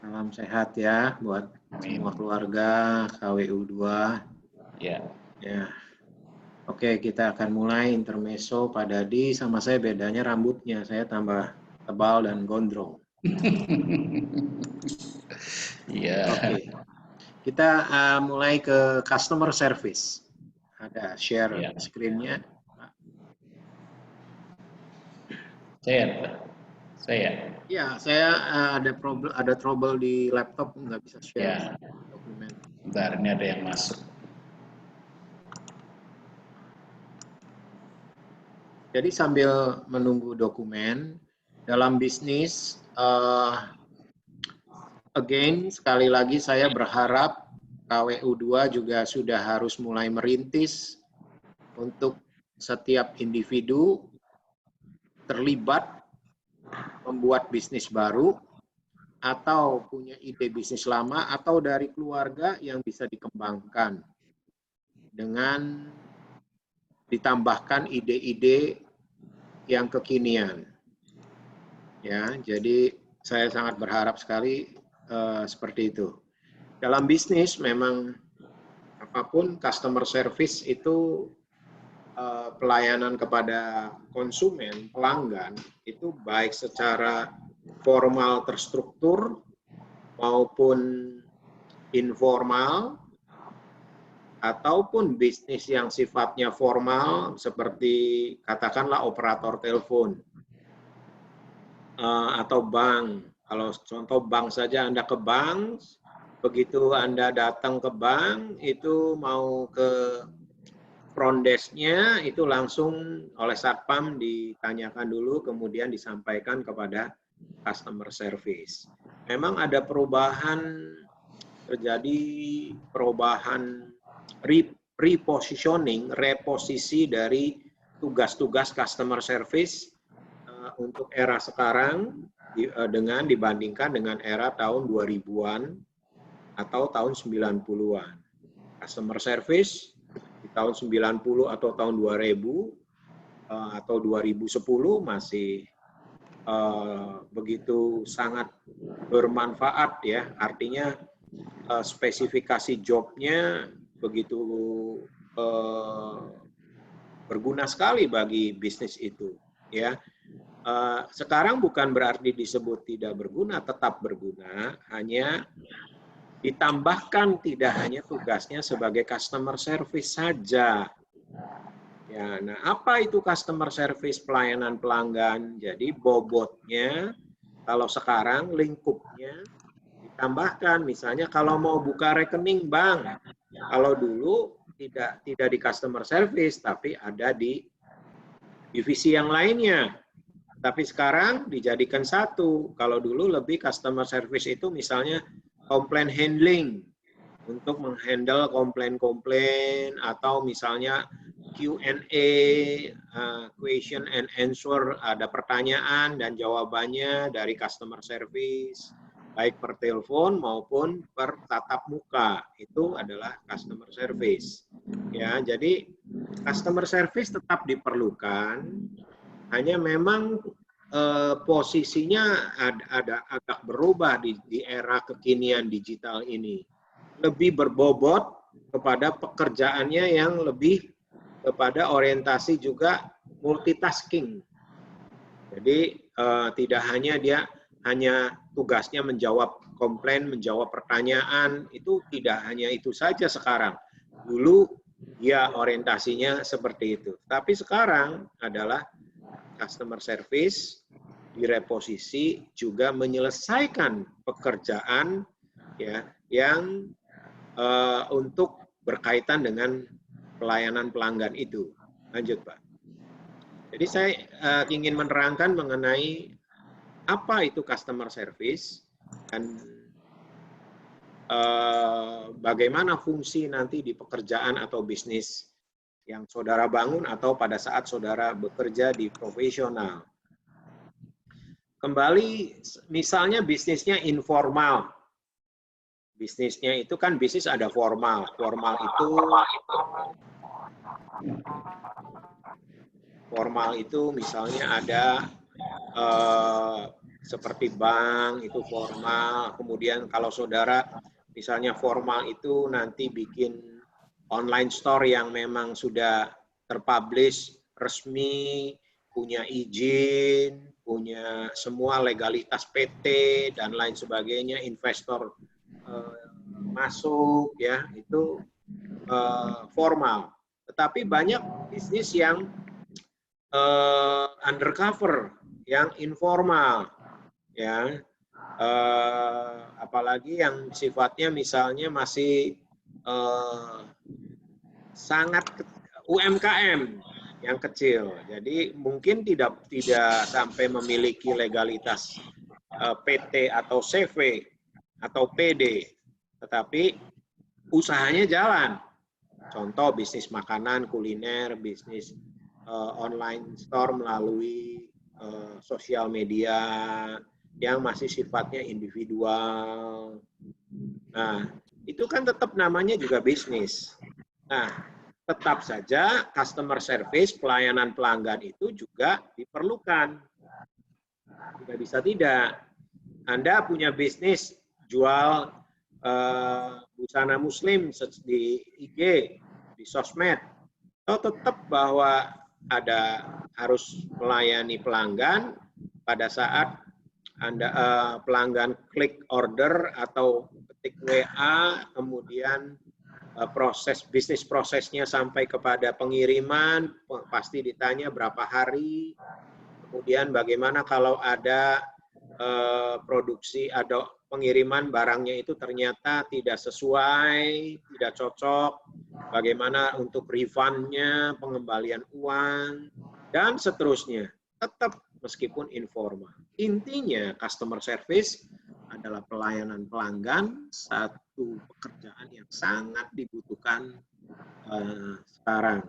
Salam sehat ya buat semua keluarga KWU2. Ya. Ya. Oke, kita akan mulai intermezzo. Pak Dadi sama saya bedanya rambutnya. Saya tambah tebal dan gondrong. Iya. Oke. Kita mulai ke customer service. Ada share screen-nya. Saya. Ya, saya ada trouble di laptop, nggak bisa share dokumen. Bentar, ini ada yang masuk. Jadi sambil menunggu dokumen, dalam bisnis, again, sekali lagi saya berharap KWU2 juga sudah harus mulai merintis untuk setiap individu terlibat membuat bisnis baru, atau punya ide bisnis lama, atau dari keluarga yang bisa dikembangkan dengan ditambahkan ide-ide yang kekinian. Ya, jadi saya sangat berharap sekali seperti itu. Dalam bisnis memang apapun customer service itu pelayanan kepada konsumen, pelanggan itu baik secara formal terstruktur maupun informal, ataupun bisnis yang sifatnya formal seperti katakanlah operator telepon atau bank. Kalau contoh bank saja, Anda ke bank, begitu Anda datang ke bank, itu mau ke front desk-nya, itu langsung oleh Satpam ditanyakan dulu, kemudian disampaikan kepada customer service. Memang ada terjadi perubahan reposisi dari tugas-tugas customer service untuk era sekarang dibandingkan dengan era tahun 2000-an atau tahun 90-an. Customer service di tahun 90 atau tahun 2000 atau 2010 masih begitu sangat bermanfaat ya, artinya spesifikasi jobnya begitu berguna sekali bagi bisnis itu ya. Sekarang bukan berarti disebut tidak berguna, tetap berguna, hanya ditambahkan tidak hanya tugasnya sebagai customer service saja. Ya, nah apa itu customer service, pelayanan pelanggan? Jadi bobotnya kalau sekarang lingkupnya ditambahkan, misalnya kalau mau buka rekening bank, kalau dulu tidak di customer service tapi ada di divisi yang lainnya. Tapi sekarang dijadikan satu. Kalau dulu lebih customer service itu misalnya complaint handling, untuk menghandle komplain-komplain, atau misalnya Q&A, question and answer, ada pertanyaan dan jawabannya dari customer service, baik per telepon maupun per tatap muka, itu adalah customer service. Ya, jadi customer service tetap diperlukan, hanya memang posisinya ada agak berubah di era kekinian digital ini. Lebih berbobot kepada pekerjaannya yang lebih kepada orientasi juga multitasking. Jadi tidak hanya dia hanya tugasnya menjawab komplain, menjawab pertanyaan, itu tidak hanya itu saja sekarang. Dulu dia orientasinya seperti itu. Tapi sekarang adalah customer service direposisi juga menyelesaikan pekerjaan ya yang untuk berkaitan dengan pelayanan pelanggan itu. Lanjut, Pak. Jadi saya ingin menerangkan mengenai apa itu customer service dan bagaimana fungsi nanti di pekerjaan atau bisnis yang saudara bangun atau pada saat saudara bekerja di profesional. Kembali, misalnya bisnisnya informal. Bisnisnya itu kan bisnis ada formal. Formal itu misalnya ada seperti bank itu formal, kemudian kalau saudara misalnya formal itu nanti bikin online store yang memang sudah terpublish resmi, punya izin, punya semua legalitas PT dan lain sebagainya, investor masuk ya, itu formal. Tetapi banyak bisnis yang undercover, yang informal, ya, apalagi yang sifatnya misalnya masih sangat UMKM yang kecil. Jadi mungkin tidak sampai memiliki legalitas PT atau CV atau PD, tetapi usahanya jalan. Contoh bisnis makanan, kuliner, bisnis online store melalui sosial media yang masih sifatnya individual. Nah, itu kan tetap namanya juga bisnis. Nah, tetap saja customer service, pelayanan pelanggan itu juga diperlukan. Tidak bisa tidak. Anda punya bisnis jual busana muslim di IG, di sosmed, atau tetap bahwa ada harus melayani pelanggan pada saat Anda pelanggan klik order atau ketik WA, kemudian proses bisnis prosesnya sampai kepada pengiriman, pasti ditanya berapa hari, kemudian bagaimana kalau ada produksi atau pengiriman barangnya itu ternyata tidak sesuai, tidak cocok, bagaimana untuk refundnya, pengembalian uang, dan seterusnya. Tetap meskipun informal. Intinya customer service adalah pelayanan pelanggan, satu pekerjaan yang sangat dibutuhkan sekarang.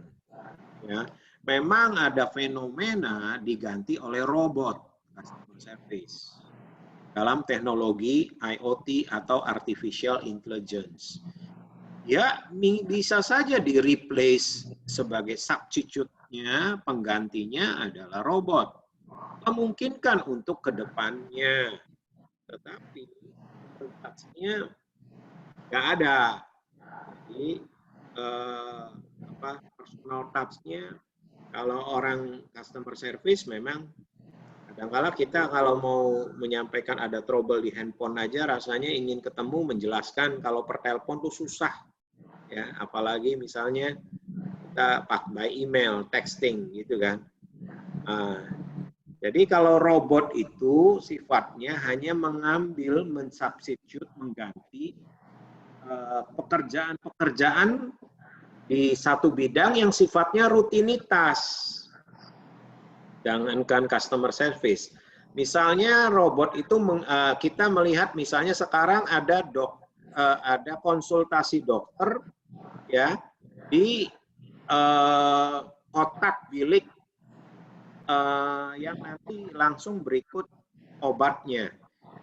Ya, memang ada fenomena diganti oleh robot customer service dalam teknologi IoT atau artificial intelligence. Ya, bisa saja di-replace sebagai substitute-nya, penggantinya adalah robot. Memungkinkan untuk kedepannya, tetapi touch-nya nggak ada. Jadi, personal touch-nya, kalau orang customer service memang kadang-kala kita kalau mau menyampaikan ada trouble di handphone aja rasanya ingin ketemu menjelaskan, kalau per telepon tuh susah. Ya, apalagi misalnya kita by email, texting gitu kan. Jadi kalau robot itu sifatnya hanya mengambil, mensubstitute, mengganti pekerjaan-pekerjaan di satu bidang yang sifatnya rutinitas. Jangankan customer service. Misalnya robot itu kita melihat misalnya sekarang ada konsultasi dokter ya di kotak bilik yang nanti langsung berikut obatnya.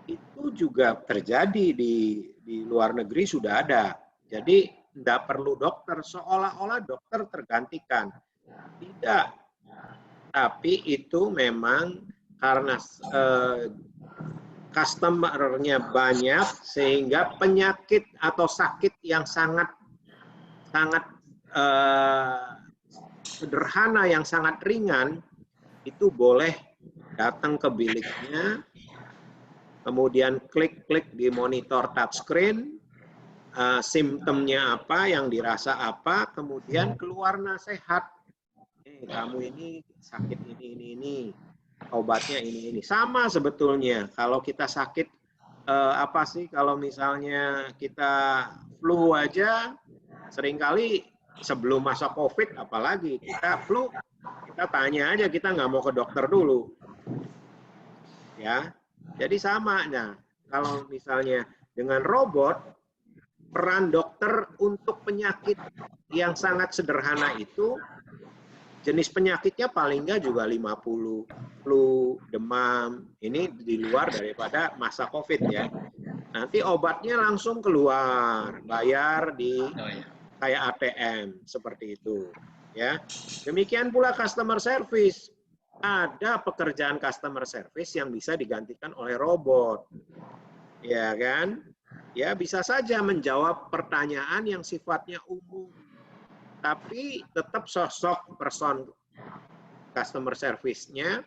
Itu juga terjadi di luar negeri, sudah ada. Jadi tidak perlu dokter, seolah-olah dokter tergantikan. Tidak. Tapi itu memang karena customer-nya banyak sehingga penyakit atau sakit yang sangat sederhana, yang sangat ringan itu boleh datang ke biliknya, kemudian klik-klik di monitor touchscreen, simptomnya apa, yang dirasa apa, kemudian keluar nasihat. Kamu ini sakit ini, obatnya ini. Sama sebetulnya kalau kita sakit apa sih, kalau misalnya kita flu aja, seringkali sebelum masa COVID apalagi kita flu, kita tanya aja, kita nggak mau ke dokter dulu. Ya, jadi sama. Nah, kalau misalnya dengan robot, peran dokter untuk penyakit yang sangat sederhana itu, jenis penyakitnya paling nggak juga 50, flu, demam, ini di luar daripada masa COVID ya. Nanti obatnya langsung keluar, bayar di kayak ATM, seperti itu. Ya, demikian pula customer service. ada pekerjaan customer service yang bisa digantikan oleh robot. Ya kan? Ya bisa saja menjawab pertanyaan yang sifatnya umum. Tapi tetap sosok person customer service-nya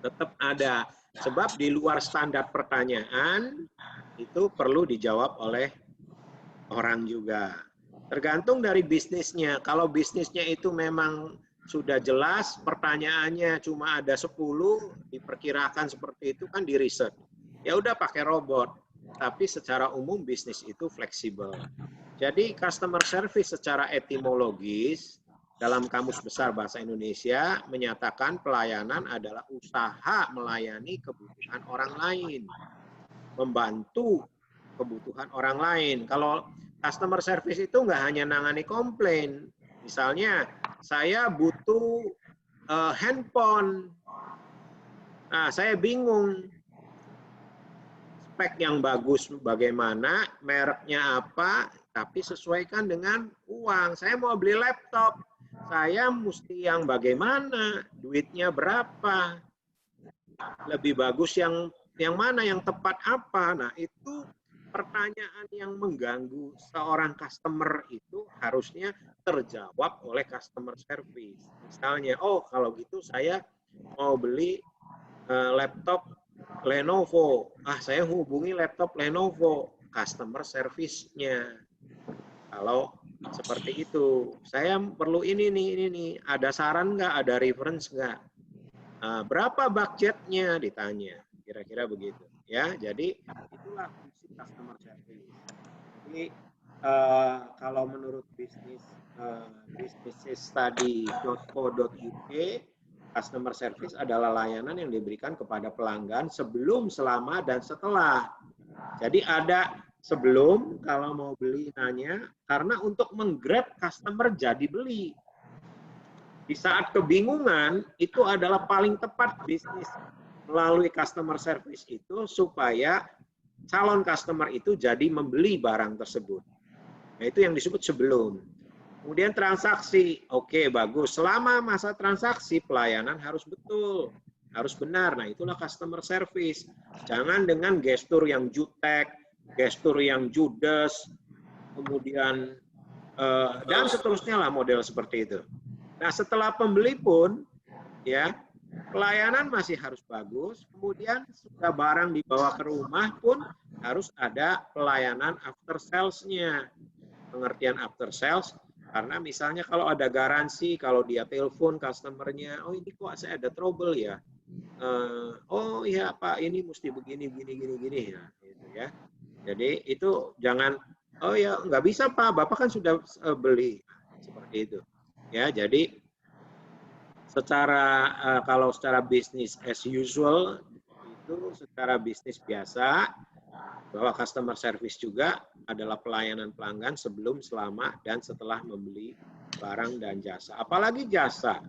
tetap ada. Sebab di luar standar pertanyaan itu perlu dijawab oleh orang juga. Tergantung dari bisnisnya. Kalau bisnisnya itu memang sudah jelas, pertanyaannya cuma ada 10, diperkirakan seperti itu kan di riset. Ya udah pakai robot. Tapi secara umum bisnis itu fleksibel. Jadi customer service secara etimologis dalam Kamus Besar Bahasa Indonesia menyatakan pelayanan adalah usaha melayani kebutuhan orang lain, membantu kebutuhan orang lain. Kalau customer service itu nggak hanya nangani komplain, misalnya saya butuh handphone, nah saya bingung spek yang bagus bagaimana, mereknya apa, tapi sesuaikan dengan uang. Saya mau beli laptop, saya mesti yang bagaimana, duitnya berapa, lebih bagus yang mana, yang tepat apa. Nah itu pertanyaan yang mengganggu seorang customer itu harusnya terjawab oleh customer service. Misalnya, oh kalau gitu saya mau beli laptop Lenovo. Saya hubungi laptop Lenovo, customer service-nya. Kalau seperti itu, saya perlu ini nih. Ada saran nggak? Ada reference nggak? Berapa budgetnya? Ditanya. Kira-kira begitu. Ya, jadi itulah fungsi customer service. Jadi kalau menurut businessstudy.co.uk, customer service adalah layanan yang diberikan kepada pelanggan sebelum, selama, dan setelah. Jadi ada sebelum, kalau mau beli nanya, karena untuk menggrab customer jadi beli. Di saat kebingungan, itu adalah paling tepat bisnis melalui customer service itu supaya calon customer itu jadi membeli barang tersebut. Nah, itu yang disebut sebelum. Kemudian transaksi, oke bagus. Selama masa transaksi pelayanan harus betul, harus benar. Nah itulah customer service. Jangan dengan gestur yang jutek, gestur yang judes, kemudian dan seterusnya lah model seperti itu. Nah setelah pembeli pun, ya pelayanan masih harus bagus. Kemudian sudah barang dibawa ke rumah pun harus ada pelayanan after sales-nya. Pengertian after sales. Karena misalnya kalau ada garansi, kalau dia telepon customer-nya, oh ini kok saya ada trouble ya, oh iya Pak ini mesti begini gini ya, gitu ya. Jadi itu jangan, oh ya nggak bisa Pak, Bapak kan sudah beli, seperti itu. Ya jadi secara kalau secara bisnis as usual itu secara bisnis biasa. Bahwa customer service juga adalah pelayanan pelanggan sebelum, selama, dan setelah membeli barang dan jasa. Apalagi jasa.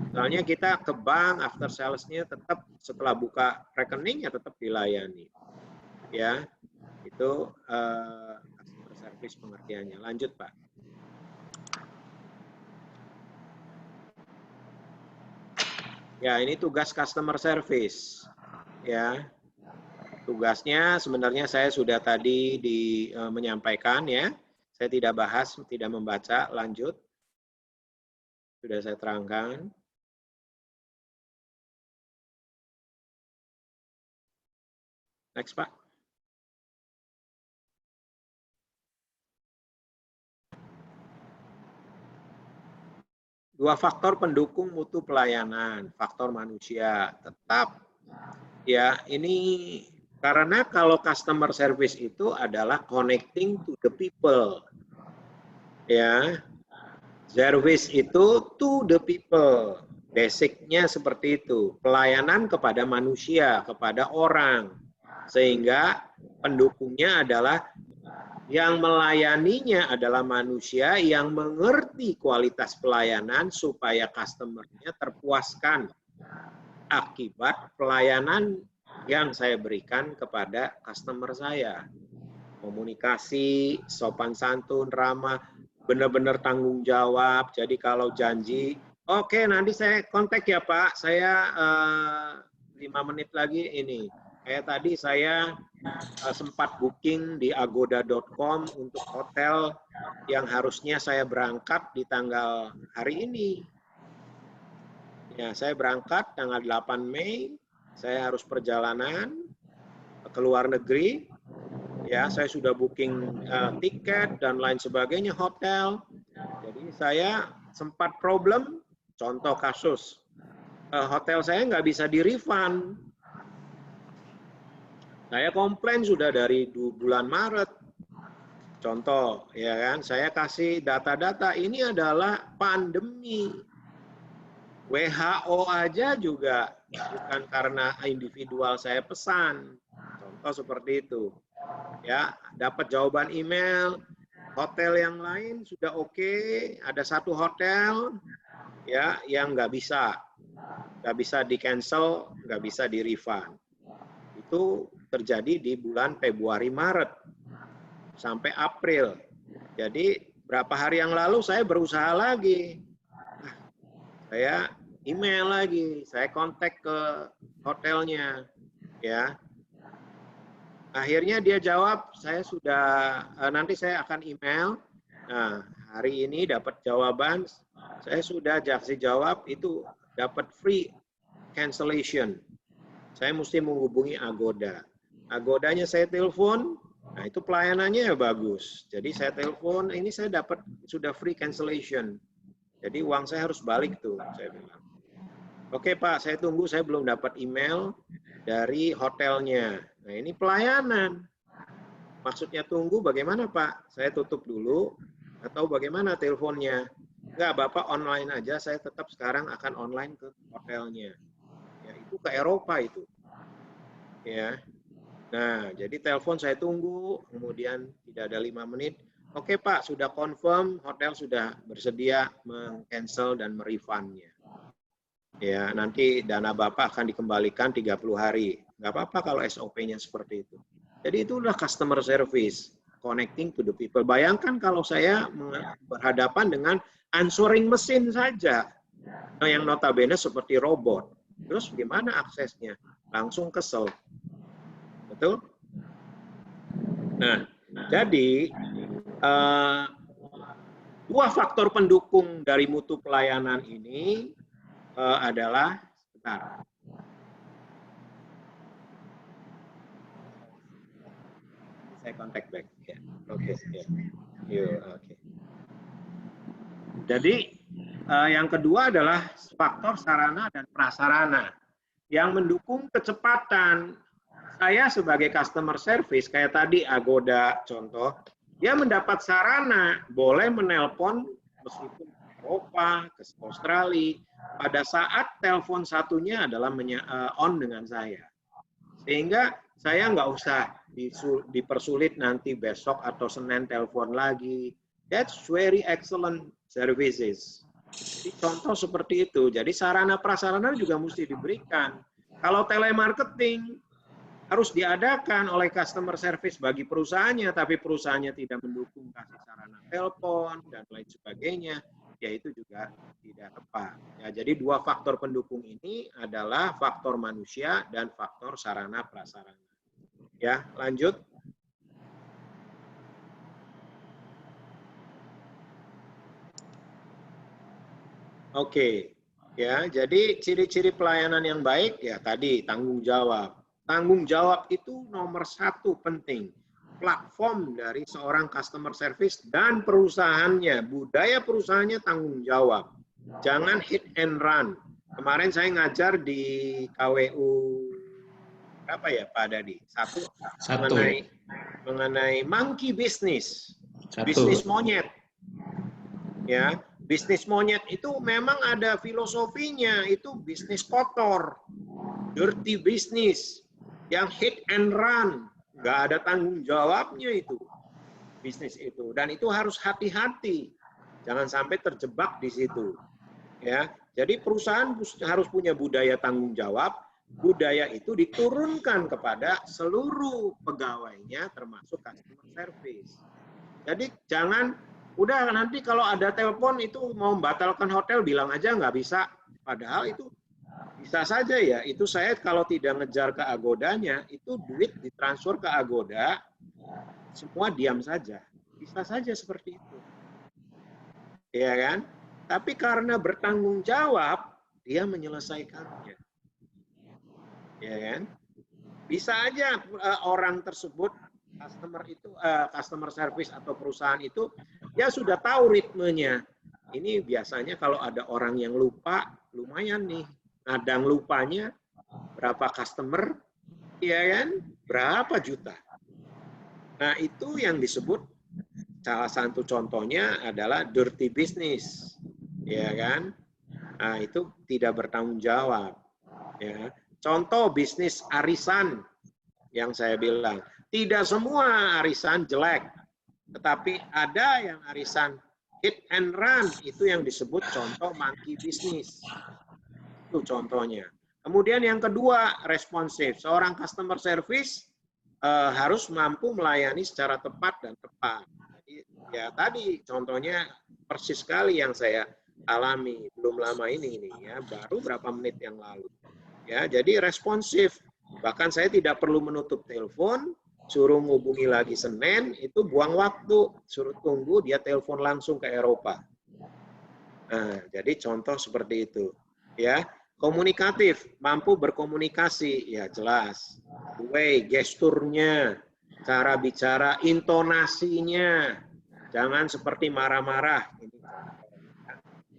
Misalnya kita ke bank, after sales-nya tetap setelah buka rekeningnya tetap dilayani. Ya, itu customer service pengertiannya. Lanjut, Pak. Ya, ini tugas customer service. Ya. Tugasnya sebenarnya saya sudah tadi menyampaikan ya. Saya tidak bahas, tidak membaca, lanjut. Sudah saya terangkan. Next, Pak. Dua faktor pendukung mutu pelayanan, faktor manusia. Tetap ya ini karena kalau customer service itu adalah connecting to the people. Ya. Service itu to the people. Basicnya seperti itu. Pelayanan kepada manusia, kepada orang. Sehingga pendukungnya adalah yang melayaninya adalah manusia yang mengerti kualitas pelayanan supaya customer-nya terpuaskan akibat pelayanan yang saya berikan kepada customer saya. Komunikasi, sopan santun, ramah, benar-benar tanggung jawab. Jadi kalau janji Oke, nanti saya kontak ya Pak. Saya 5 menit lagi ini. Kayak tadi saya sempat booking di agoda.com untuk hotel yang harusnya saya berangkat di tanggal hari ini. Ya, saya berangkat tanggal 8 Mei. Saya harus perjalanan ke luar negeri. Ya, saya sudah booking tiket dan lain sebagainya, hotel. Jadi saya sempat problem. Contoh kasus, hotel saya nggak bisa di-refund. Saya komplain sudah dari bulan Maret. Contoh, ya kan, saya kasih data-data, ini adalah pandemi. WHO aja juga bukan karena individual saya pesan. Contoh seperti itu. Ya, dapat jawaban email, hotel yang lain sudah oke, ada satu hotel ya yang nggak bisa di cancel, nggak bisa di refund. Itu terjadi di bulan Februari Maret sampai April. Jadi berapa hari yang lalu saya berusaha lagi, saya email lagi, saya kontak ke hotelnya, ya. Akhirnya dia jawab, saya sudah nanti saya akan email. Nah, hari ini dapat jawaban. Saya sudah kasih jawab, itu dapat free cancellation. Saya mesti menghubungi Agoda. Agodanya saya telepon, nah itu pelayanannya ya bagus. Jadi saya telepon, ini saya dapat sudah free cancellation. Jadi uang saya harus balik tuh, saya bilang. Oke Pak, saya tunggu, saya belum dapat email dari hotelnya. Nah ini pelayanan. Maksudnya tunggu bagaimana Pak? Saya tutup dulu atau bagaimana teleponnya? Enggak, Bapak online aja, saya tetap sekarang akan online ke hotelnya. Ya, itu ke Eropa itu. Ya. Nah, jadi telepon saya tunggu, kemudian tidak ada 5 menit. Oke Pak, sudah confirm, hotel sudah bersedia meng-cancel dan merefundnya. Ya, nanti dana Bapak akan dikembalikan 30 hari. Nggak apa-apa kalau SOP-nya seperti itu. Jadi itulah customer service, connecting to the people. Bayangkan kalau saya berhadapan dengan answering mesin saja, yang notabene seperti robot. Terus gimana aksesnya? Langsung kesel. Betul? Nah, jadi dua faktor pendukung dari mutu pelayanan ini adalah, sebentar. Saya kontak back. Ya. Oke. Ya. Oke. Jadi yang kedua adalah faktor sarana dan prasarana yang mendukung kecepatan. Saya sebagai customer service, kayak tadi Agoda contoh, dia mendapat sarana, boleh menelpon meskipun ke Eropa, ke Australia, pada saat telepon satunya adalah on dengan saya. Sehingga saya nggak usah dipersulit nanti besok atau Senin telepon lagi. That's very excellent services. Jadi contoh seperti itu. Jadi sarana prasarana juga mesti diberikan. Kalau telemarketing harus diadakan oleh customer service bagi perusahaannya, tapi perusahaannya tidak mendukung kasih sarana telepon dan lain sebagainya, ya itu juga tidak tepat. Ya, jadi dua faktor pendukung ini adalah faktor manusia dan faktor sarana prasarana. Ya, lanjut. Oke, ya. Jadi ciri-ciri pelayanan yang baik ya tadi tanggung jawab. Tanggung jawab itu nomor satu penting. Platform dari seorang customer service dan perusahaannya, budaya perusahaannya tanggung jawab. Jangan hit and run. Kemarin saya ngajar di KWU apa ya Pak Dadi? Satu. Mengenai monkey business, bisnis monyet. Ya, bisnis monyet itu memang ada filosofinya, itu bisnis kotor, dirty business, yang hit and run, nggak ada tanggung jawabnya itu bisnis itu, dan itu harus hati-hati, jangan sampai terjebak di situ. Ya, jadi perusahaan harus punya budaya tanggung jawab. Budaya itu diturunkan kepada seluruh pegawainya, termasuk customer service. Jadi jangan Udah nanti kalau ada telepon itu mau membatalkan hotel bilang aja nggak bisa. Padahal itu bisa saja ya. Itu saya kalau tidak ngejar ke Agodanya, itu duit ditransfer ke Agoda, semua diam saja. Bisa saja seperti itu. Ya kan? Tapi karena bertanggung jawab, dia menyelesaikannya. Ya kan? Bisa aja orang tersebut customer service atau perusahaan itu dia sudah tahu ritmenya. Ini biasanya kalau ada orang yang lupa, lumayan nih. Nadang lupanya berapa customer, ya kan? Berapa juta. Nah, itu yang disebut salah satu contohnya adalah dirty business. Ya kan? Nah, itu tidak bertanggung jawab. Ya. Contoh bisnis arisan yang saya bilang. Tidak semua arisan jelek, tetapi ada yang arisan hit and run, itu yang disebut contoh monkey business. Itu contohnya. Kemudian yang kedua, responsif. Seorang customer service harus mampu melayani secara tepat dan tepat. Jadi, ya tadi contohnya persis sekali yang saya alami belum lama ini ya, baru berapa menit yang lalu. Ya, jadi responsif. Bahkan saya tidak perlu menutup telepon, suruh ngubungi lagi Senin, itu buang waktu, suruh tunggu dia telepon langsung ke Eropa. Nah, jadi contoh seperti itu. Ya, komunikatif, mampu berkomunikasi, ya jelas. Way, gesturnya, cara bicara, intonasinya, jangan seperti marah-marah.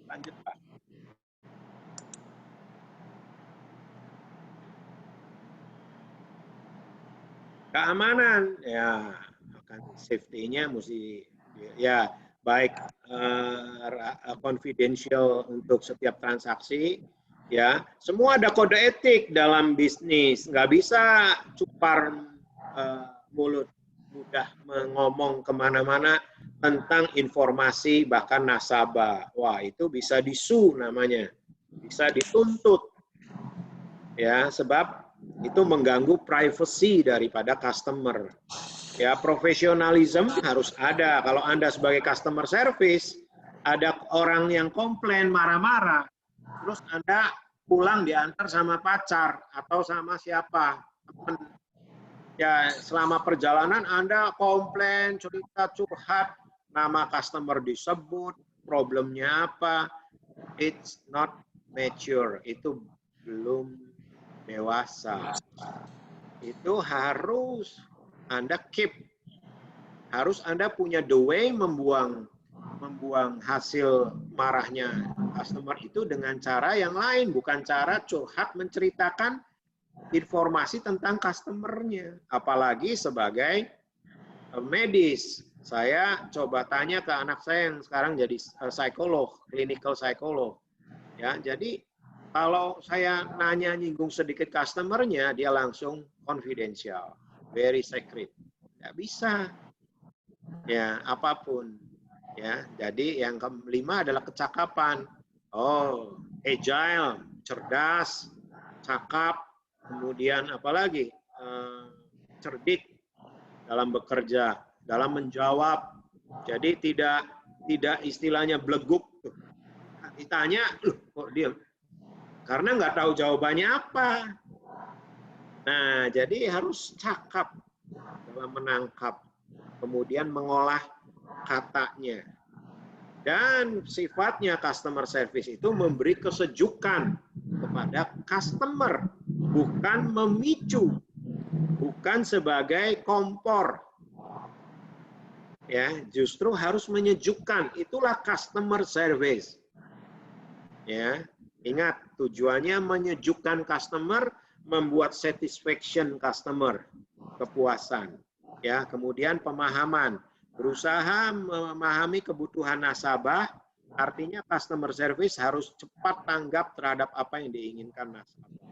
Lanjut, Pak. Keamanan, ya akan safety-nya mesti ya baik confidential untuk setiap transaksi, ya semua ada kode etik dalam bisnis, nggak bisa cupar mulut mudah mengomong kemana-mana tentang informasi bahkan nasabah. Wah itu bisa disu namanya, bisa dituntut, ya sebab itu mengganggu privacy daripada customer. Ya, profesionalisme harus ada. Kalau Anda sebagai customer service, ada orang yang komplain, marah-marah, terus Anda pulang diantar sama pacar atau sama siapa, teman. Ya, selama perjalanan Anda komplain, cerita, curhat, nama customer disebut, problemnya apa, it's not mature, itu belum dewasa. Itu harus Anda keep. Harus Anda punya the way membuang hasil marahnya customer itu dengan cara yang lain, bukan cara curhat menceritakan informasi tentang customernya. Apalagi sebagai medis. Saya coba tanya ke anak saya yang sekarang jadi psikolog, clinical psycholog. Ya, jadi kalau saya nanya nyinggung sedikit customernya, dia langsung confidential, very secret. Nggak bisa. Ya, apapun. Ya, jadi yang kelima adalah kecakapan. Oh, agile, cerdas, cakap, kemudian apalagi cerdik dalam bekerja, dalam menjawab. Jadi tidak istilahnya beleguk. Ditanya, kok diam? Karena nggak tahu jawabannya apa. Nah, jadi harus cakap dalam menangkap, kemudian mengolah katanya. Dan sifatnya customer service itu memberi kesejukan kepada customer, bukan memicu, bukan sebagai kompor. Ya, justru harus menyejukkan. Itulah customer service. Ya, ingat tujuannya menyejukkan customer, membuat satisfaction customer, kepuasan. Ya, kemudian pemahaman, berusaha memahami kebutuhan nasabah, artinya customer service harus cepat tanggap terhadap apa yang diinginkan nasabah.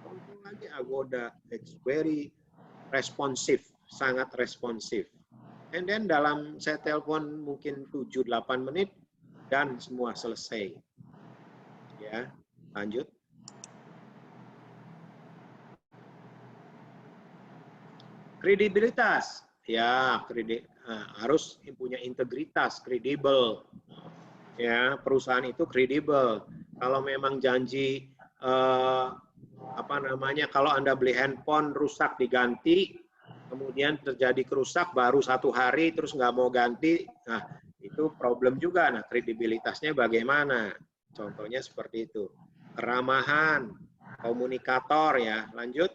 Contoh lagi Agoda, it's very responsive, sangat responsif. And then dalam saya telepon mungkin 7-8 menit dan semua selesai. Ya, lanjut. Kredibilitas. Ya, harus punya integritas, kredibel. Ya, perusahaan itu kredibel. Kalau memang janji kalau Anda beli handphone rusak diganti, kemudian terjadi kerusak baru 1 hari terus nggak mau ganti, nah itu problem juga. Nah, kredibilitasnya bagaimana? Contohnya seperti itu. Keramahan, komunikator ya. Lanjut.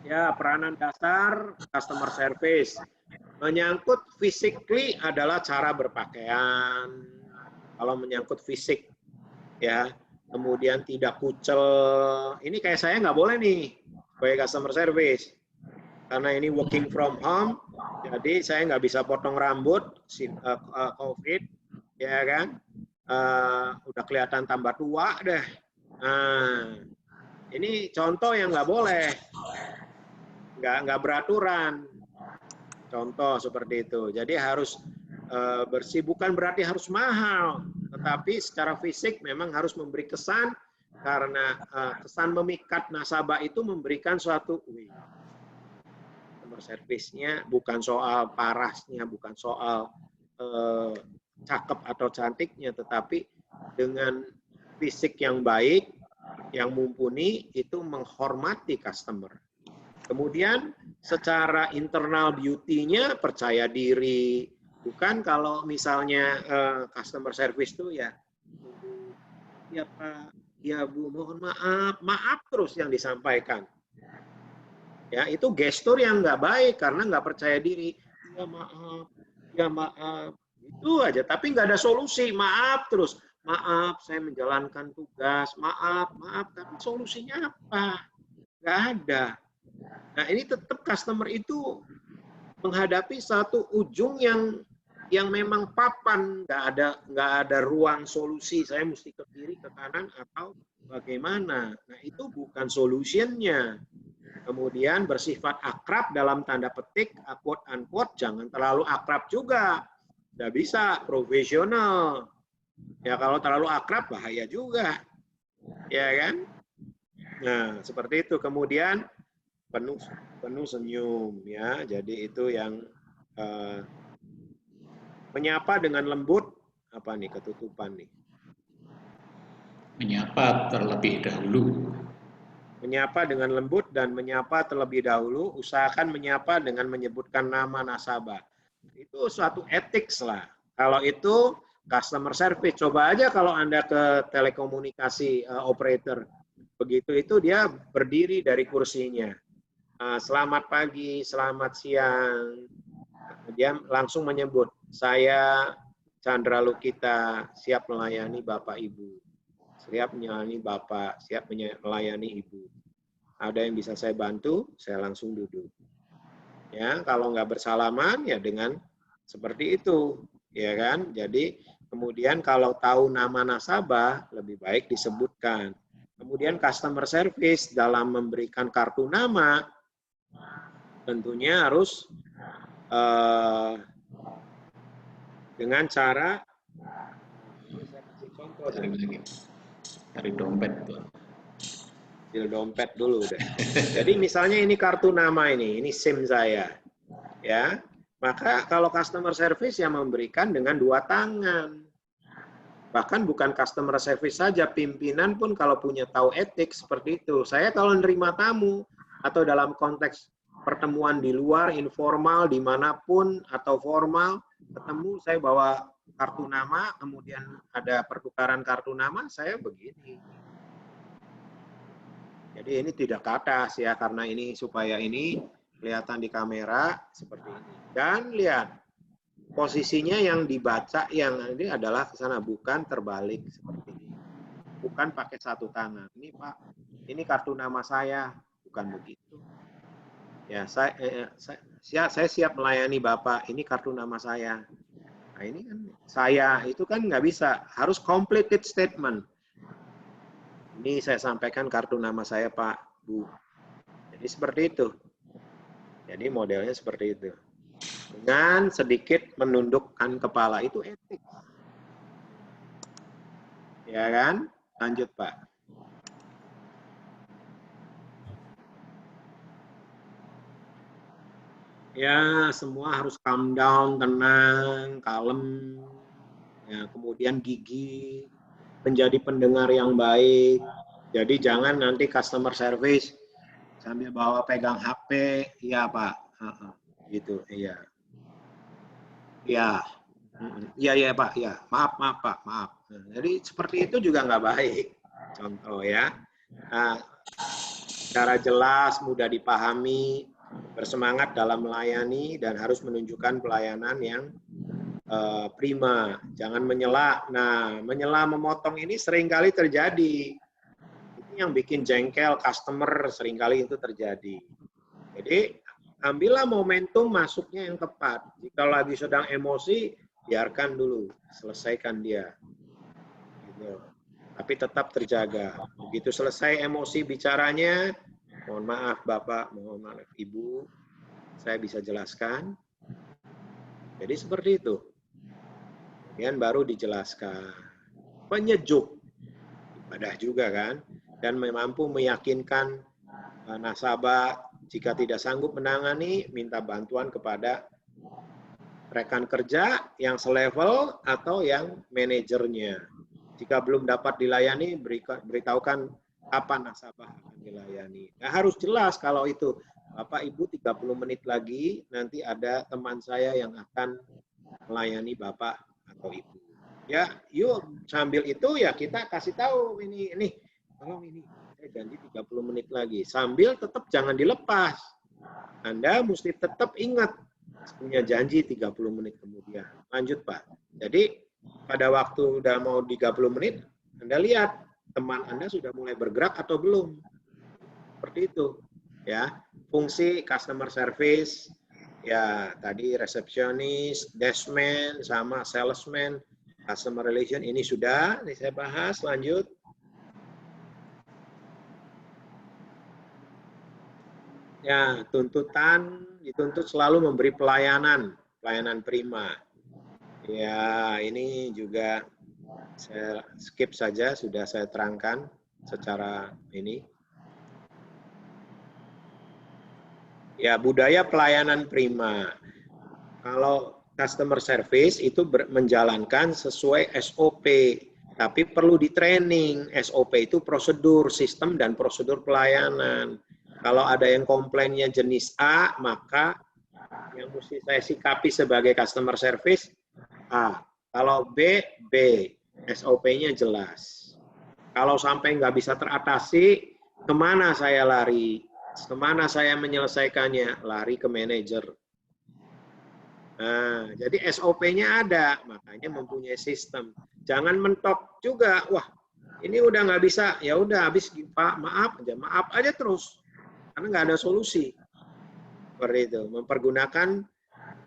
Ya, peranan dasar customer service. Menyangkut physically adalah cara berpakaian. Kalau menyangkut fisik, ya. Kemudian tidak kucel. Ini kayak saya nggak boleh nih sebagai customer service. Karena ini working from home, jadi saya nggak bisa potong rambut, COVID, ya kan. Udah kelihatan tambah tua deh. Nah, ini contoh yang nggak boleh. Nggak beraturan. Contoh seperti itu. Jadi harus bersih, bukan berarti harus mahal, tetapi secara fisik memang harus memberi kesan, karena kesan memikat nasabah itu memberikan suatu customer service-nya bukan soal parasnya, bukan soal cakep atau cantiknya, tetapi dengan fisik yang baik, yang mumpuni, itu menghormati customer. Kemudian secara internal beauty-nya percaya diri. Bukan kalau misalnya customer service itu ya Pak, ya Bu, mohon maaf, maaf terus yang disampaikan. Ya, itu gestur yang nggak baik karena nggak percaya diri. Ya maaf, itu aja. Tapi nggak ada solusi, maaf terus. Maaf, saya menjalankan tugas, maaf, tapi solusinya apa? Nggak ada. Nah, ini tetap customer itu menghadapi satu ujung yang memang papan, nggak ada ruang solusi. Saya mesti ke kiri, ke kanan, atau bagaimana. Nah, itu bukan solusinya. Kemudian bersifat akrab dalam tanda petik, quote unquote, jangan terlalu akrab juga. Nggak bisa, profesional. Ya, kalau terlalu akrab bahaya juga. Ya kan? Nah, seperti itu. Kemudian penuh senyum ya. Jadi itu yang menyapa dengan lembut, apa nih ketutupan nih? Menyapa terlebih dahulu. Menyapa dengan lembut dan menyapa terlebih dahulu, usahakan menyapa dengan menyebutkan nama nasabah. Itu suatu etik lah. Kalau itu customer service, coba aja kalau Anda ke telekomunikasi operator, begitu itu dia berdiri dari kursinya. Selamat pagi, selamat siang. Dia langsung menyebut, saya Chandra Lukita, siap melayani Bapak Ibu. Siap melayani Bapak, siap melayani Ibu. Ada yang bisa saya bantu, saya langsung duduk. Ya, kalau nggak bersalaman ya dengan seperti itu, ya kan? Jadi kemudian kalau tahu nama nasabah lebih baik disebutkan. Kemudian customer service dalam memberikan kartu nama tentunya harus dengan cara saya kasih contoh Dari dompet tuh. dompet dulu deh. Jadi misalnya ini kartu nama ini SIM saya, ya. Maka kalau customer service yang memberikan dengan 2 tangan. Bahkan bukan customer service saja, pimpinan pun kalau punya tahu etik seperti itu. Saya kalau menerima tamu atau dalam konteks pertemuan di luar, informal, dimanapun, atau formal, ketemu saya bawa kartu nama, kemudian ada pertukaran kartu nama, saya begini. Jadi ini tidak ke atas ya, karena ini supaya ini kelihatan di kamera seperti ini. Dan lihat, posisinya yang dibaca yang ini adalah ke sana, bukan terbalik seperti ini. Bukan pakai 1 tangan. Ini Pak, ini kartu nama saya, bukan begitu. Ya, saya siap melayani Bapak, ini kartu nama saya. Nah, ini kan saya, itu kan nggak bisa, harus completed statement. Ini saya sampaikan kartu nama saya Pak, Bu. Jadi seperti itu. Jadi modelnya seperti itu. Dengan sedikit menundukkan kepala, itu etik. Ya kan? Lanjut Pak. Ya, semua harus calm down, tenang, kalem. Ya, kemudian gigih, menjadi pendengar yang baik. Jadi jangan nanti customer service sambil bawa pegang HP, iya Pak, gitu, iya, iya, iya iya Pak, iya, maaf maaf Pak, maaf. Nah, jadi seperti itu juga nggak baik, contoh ya. Nah, cara jelas, mudah dipahami, bersemangat dalam melayani dan harus menunjukkan pelayanan yang prima, jangan menyela. Nah, menyela memotong ini seringkali terjadi. Itu yang bikin jengkel customer, seringkali itu terjadi. Jadi, ambillah momentum masuknya yang tepat. Jika lagi sedang emosi, biarkan dulu, selesaikan dia. Gitu. Tapi tetap terjaga. Begitu selesai emosi bicaranya, mohon maaf Bapak, mohon maaf Ibu, saya bisa jelaskan. Jadi seperti itu. Kemudian baru dijelaskan. Penyejuk. Ibadah juga kan. Dan mampu meyakinkan nasabah jika tidak sanggup menangani, minta bantuan kepada rekan kerja yang selevel atau yang manajernya. Jika belum dapat dilayani, beritahukan kapan nasabah akan dilayani. Nah, harus jelas kalau itu. Bapak, Ibu, 30 menit lagi, nanti ada teman saya yang akan melayani Bapak atau Ibu. Ya, yuk sambil itu ya kita kasih tahu ini tolong ini, saya janji 30 menit lagi. Sambil tetap jangan dilepas. Anda mesti tetap ingat punya janji 30 menit kemudian. Lanjut, Pak. Jadi pada waktu udah mau 30 menit, Anda lihat teman Anda sudah mulai bergerak atau belum. Seperti itu. Ya, fungsi customer service, ya tadi resepsionis, deskman, sama salesman, customer relation ini sudah saya bahas. Lanjut. Ya, tuntutan dituntut selalu memberi pelayanan prima. Ya, ini juga saya skip saja, sudah saya terangkan secara ini. Ya, budaya pelayanan prima. Kalau customer service itu menjalankan sesuai SOP, tapi perlu di training. SOP itu prosedur, sistem dan prosedur pelayanan. Kalau ada yang komplainnya jenis A, maka yang mesti saya sikapi sebagai customer service A. Kalau B, B. SOP-nya jelas. Kalau sampai nggak bisa teratasi, kemana saya lari? Kemana saya menyelesaikannya? Lari ke manajer. Nah, jadi SOP-nya ada, makanya mempunyai sistem. Jangan mentok juga, wah ini udah nggak bisa, ya udah habis Pak, maaf aja terus, karena nggak ada solusi. Seperti itu, mempergunakan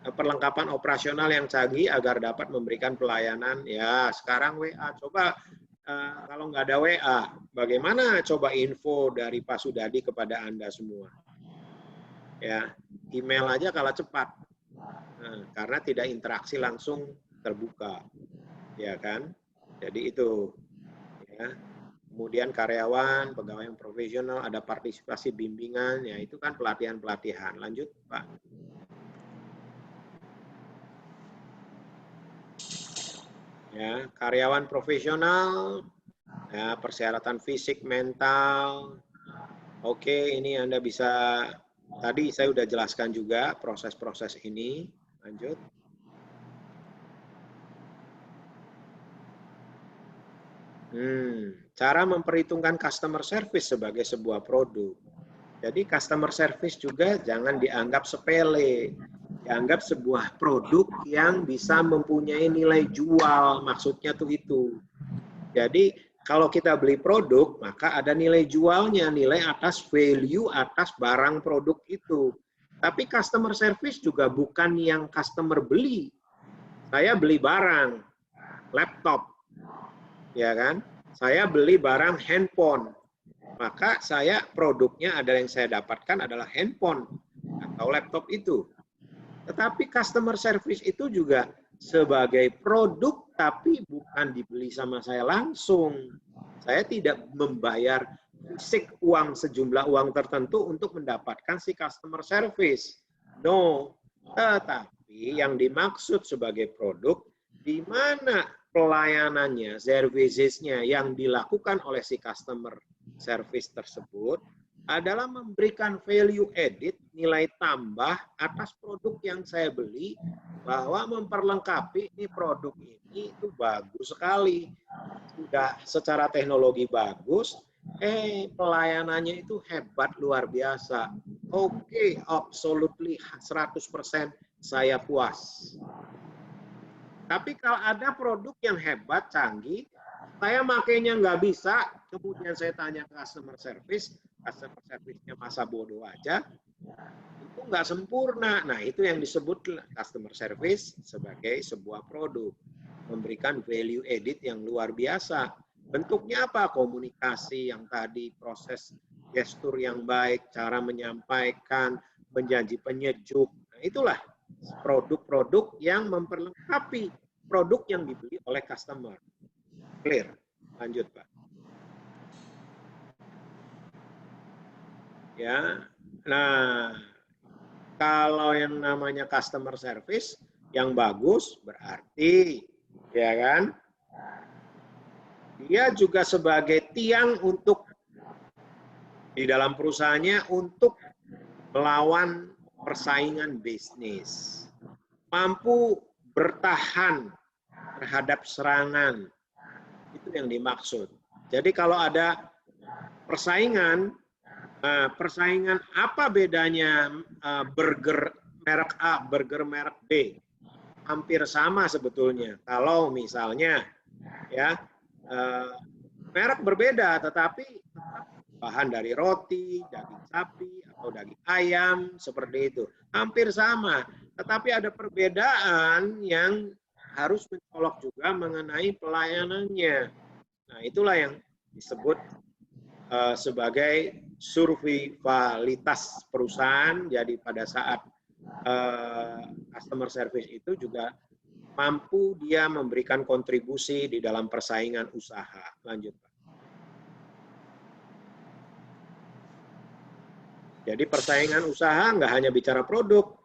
perlengkapan operasional yang canggih agar dapat memberikan pelayanan. Ya, sekarang WA, coba kalau nggak ada WA, bagaimana coba info dari Pak Sudadi kepada Anda semua? Ya, email aja kalah cepat. Nah, karena tidak interaksi langsung terbuka, ya kan? Jadi itu, ya. Kemudian karyawan, pegawai yang profesional, ada partisipasi bimbingan, ya itu kan pelatihan-pelatihan. Lanjut, Pak. Ya, karyawan profesional, ya persyaratan fisik, mental. Oke, ini Anda bisa, tadi saya sudah jelaskan juga proses-proses ini. Lanjut. Cara memperhitungkan customer service sebagai sebuah produk. Jadi customer service juga jangan dianggap sepele. Dianggap sebuah produk yang bisa mempunyai nilai jual. Maksudnya tuh itu. Jadi kalau kita beli produk, maka ada nilai jualnya, nilai atas value atas barang produk itu. Tapi customer service juga bukan yang customer beli. Saya beli barang, laptop, ya kan? Saya beli barang handphone, maka saya produknya adalah yang saya dapatkan adalah handphone atau laptop itu. Tetapi customer service itu juga sebagai produk, tapi bukan dibeli sama saya langsung. Saya tidak membayar fisik uang sejumlah uang tertentu untuk mendapatkan si customer service. No, Tetapi yang dimaksud sebagai produk, di mana pelayanannya, servicesnya yang dilakukan oleh si customer service tersebut adalah memberikan value added, nilai tambah atas produk yang saya beli, bahwa memperlengkapi ini produk ini itu bagus sekali. Sudah secara teknologi bagus, pelayanannya itu hebat luar biasa. Oke, absolutely 100% saya puas. Tapi kalau ada produk yang hebat, canggih, saya makainya nggak bisa, kemudian saya tanya ke customer service-nya masa bodoh aja, itu nggak sempurna. Nah, itu yang disebut customer service sebagai sebuah produk. Memberikan value added yang luar biasa. Bentuknya apa? Komunikasi yang tadi, proses gestur yang baik, cara menyampaikan, menjanji penyejuk. Nah, itulah produk-produk yang memperlengkapi produk yang dibeli oleh customer. Clear? Lanjut, Pak. Ya. Nah, kalau yang namanya customer service yang bagus berarti ya kan? Dia juga sebagai tiang untuk di dalam perusahaannya untuk melawan persaingan bisnis. Mampu bertahan terhadap serangan. Itu yang dimaksud. Jadi kalau ada persaingan, persaingan apa bedanya burger merek A, burger merek B? Hampir sama sebetulnya. Kalau misalnya ya merek berbeda, tetapi tetap bahan dari roti, daging sapi, atau daging ayam, seperti itu. Hampir sama. Tetapi ada perbedaan yang harus mencolok juga mengenai pelayanannya. Nah, itulah yang disebut sebagai survivalitas perusahaan. Jadi pada saat customer service itu juga mampu dia memberikan kontribusi di dalam persaingan usaha. Lanjut, Pak. Jadi persaingan usaha nggak hanya bicara produk,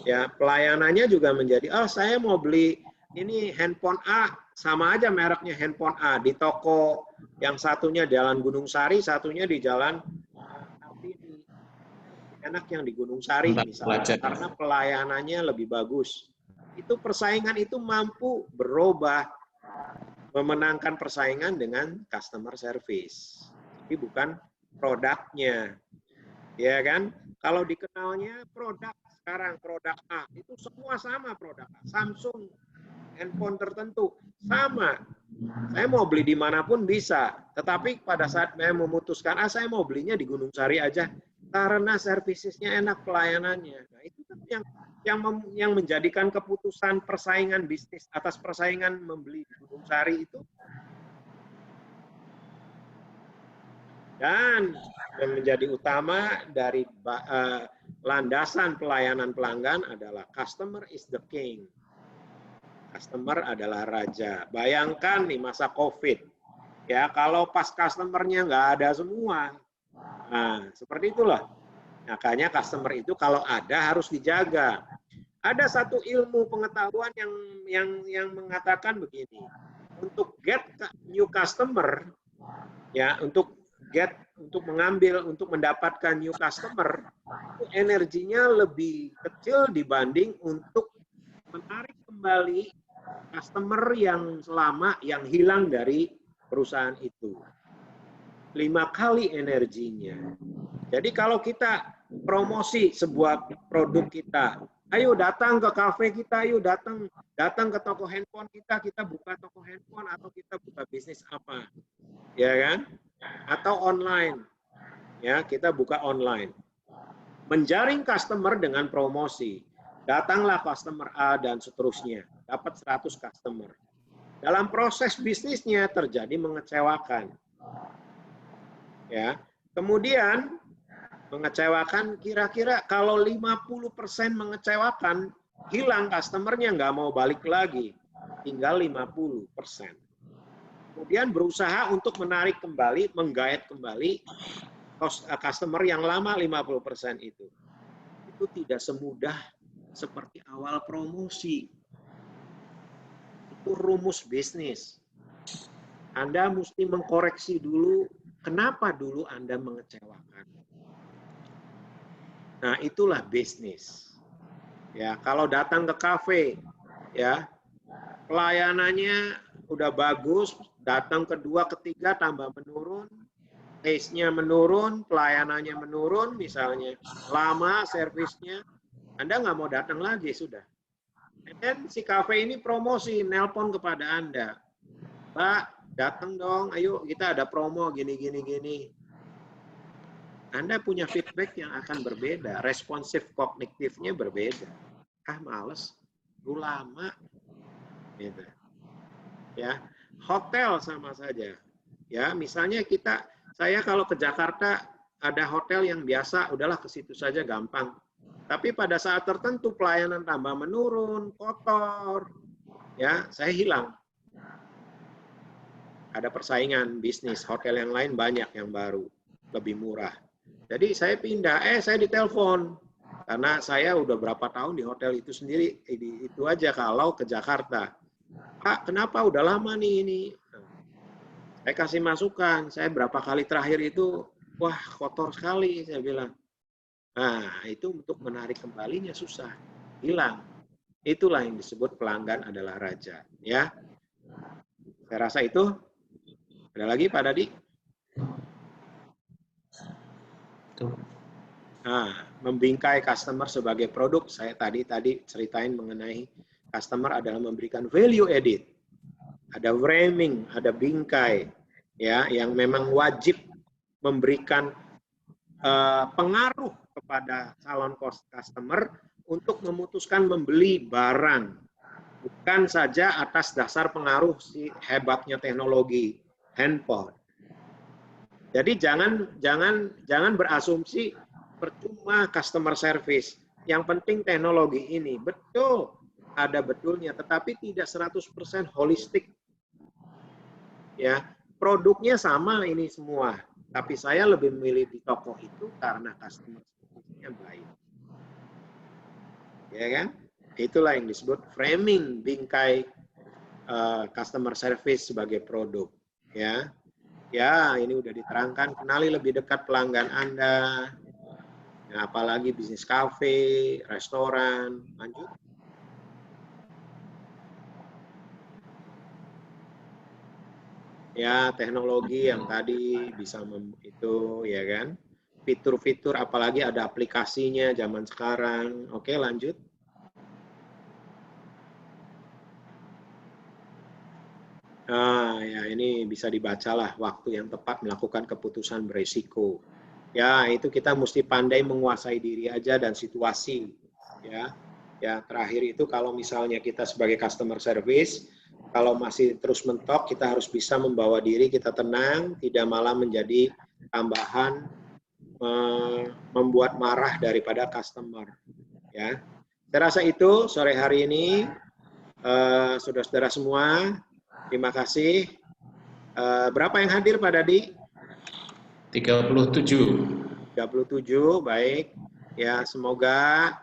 ya pelayanannya juga menjadi, saya mau beli ini handphone A, sama aja mereknya handphone A, di toko yang satunya Jalan Gunung Sari, satunya di Jalan Kartini. Enak yang di Gunung Sari misalnya, karena pelayanannya lebih bagus. Itu persaingan itu mampu berubah, memenangkan persaingan dengan customer service. Jadi bukan produknya. Ya kan? Kalau dikenalnya produk sekarang, produk A, itu semua sama produk A. Samsung, handphone tertentu, sama. Saya mau beli dimanapun bisa. Tetapi pada saat saya memutuskan, saya mau belinya di Gunung Sari aja, karena servisnya enak, pelayanannya. Nah, itu kan yang menjadikan keputusan persaingan bisnis atas persaingan membeli di Gunung Sari itu. Dan yang menjadi utama dari landasan pelayanan pelanggan adalah customer is the king. Customer adalah raja. Bayangkan nih masa COVID, ya kalau pas customernya nggak ada semua, nah seperti itulah. Makanya customer itu kalau ada harus dijaga. Ada satu ilmu pengetahuan yang mengatakan begini, untuk get new customer, ya untuk mendapatkan new customer, itu energinya lebih kecil dibanding untuk menarik kembali customer yang hilang dari perusahaan itu. 5 kali energinya. Jadi kalau kita promosi sebuah produk kita, ayo datang ke kafe kita, ayo datang ke toko handphone kita buka toko handphone atau kita buka bisnis apa, ya kan? Atau online, ya kita buka online. Menjaring customer dengan promosi. Datanglah customer A dan seterusnya. Dapat 100 customer. Dalam proses bisnisnya terjadi mengecewakan. Ya. Kemudian mengecewakan kira-kira kalau 50% mengecewakan, hilang customernya nggak mau balik lagi. Tinggal 50%. Kemudian berusaha untuk menarik kembali, menggait kembali customer yang lama 50% itu. Itu tidak semudah seperti awal promosi. Itu rumus bisnis. Anda mesti mengkoreksi dulu kenapa dulu Anda mengecewakan. Nah, itulah bisnis. Ya, kalau datang ke kafe, ya, pelayanannya udah bagus, datang kedua, ketiga tambah menurun, taste-nya menurun, pelayanannya menurun, misalnya lama servisnya, Anda nggak mau datang lagi, sudah. Dan si kafe ini promosi, nelpon kepada Anda. Pak, datang dong, ayo kita ada promo gini. Anda punya feedback yang akan berbeda, responsif kognitifnya berbeda. Males, lu lama, gitu. Ya, hotel sama saja. Ya, misalnya saya kalau ke Jakarta ada hotel yang biasa, udahlah ke situ saja gampang. Tapi pada saat tertentu pelayanan tambah menurun, kotor, ya saya hilang. Ada persaingan bisnis, hotel yang lain banyak yang baru, lebih murah. Jadi saya pindah, saya ditelepon. Karena saya udah berapa tahun di hotel itu sendiri, itu aja kalau ke Jakarta. Pak, kenapa udah lama nih ini? Saya kasih masukan, saya berapa kali terakhir itu, wah kotor sekali, saya bilang. Nah, itu untuk menarik kembalinya susah, hilang. Itulah yang disebut pelanggan adalah raja. Ya, saya rasa itu. Ada lagi Pak Dadi? Membingkai customer sebagai produk, saya tadi ceritain mengenai customer adalah memberikan value added. Ada framing, ada bingkai, ya, yang memang wajib memberikan pengaruh kepada calon customer untuk memutuskan membeli barang, bukan saja atas dasar pengaruh si hebatnya teknologi handphone. Jadi jangan berasumsi percuma customer service. Yang penting teknologi ini. Betul, ada betulnya, tetapi tidak 100% holistik. Ya, produknya sama ini semua, tapi saya lebih memilih di toko itu karena customer service-nya baik. Ya kan? Itulah yang disebut framing, bingkai customer service sebagai produk. Ya. Ya, ini udah diterangkan, kenali lebih dekat pelanggan Anda. Nah, apalagi bisnis kafe, restoran, lanjut. Ya, teknologi yang tadi bisa itu, ya kan. Fitur-fitur, apalagi ada aplikasinya zaman sekarang. Oke, lanjut. Nah, ya ini bisa dibacalah waktu yang tepat melakukan keputusan beresiko. Ya, itu kita mesti pandai menguasai diri aja dan situasi. Ya, terakhir itu kalau misalnya kita sebagai customer service, kalau masih terus mentok, kita harus bisa membawa diri kita tenang, tidak malah menjadi tambahan membuat marah daripada customer. Ya, saya rasa itu sore hari ini, saudara-saudara semua. Terima kasih. Berapa yang hadir Pak Dadi? 37. 37, baik. Ya, semoga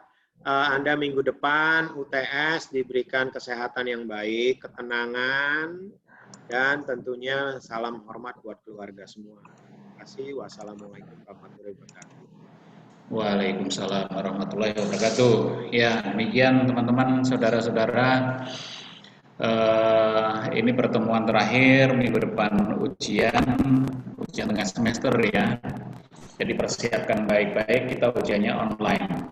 Anda minggu depan UTS diberikan kesehatan yang baik, ketenangan, dan tentunya salam hormat buat keluarga semua. Terima kasih. Wassalamualaikum warahmatullahi wabarakatuh. Waalaikumsalam warahmatullahi wabarakatuh. Ya, demikian teman-teman, saudara-saudara. Ini pertemuan terakhir minggu depan ujian tengah semester ya. Jadi persiapkan baik-baik, kita ujiannya online.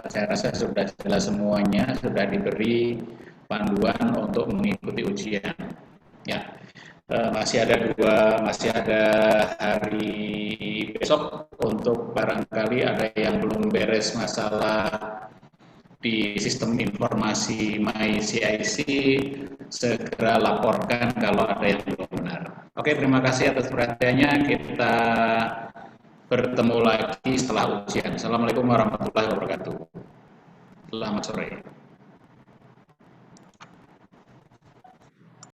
Saya rasa sudah jelas semuanya, sudah diberi panduan untuk mengikuti ujian. Ya, masih ada hari besok untuk barangkali ada yang belum beres masalah di sistem informasi MyCIC, segera laporkan kalau ada yang belum benar. Oke, terima kasih atas perhatiannya. Kita bertemu lagi setelah ujian. Assalamualaikum warahmatullahi wabarakatuh. Selamat sore.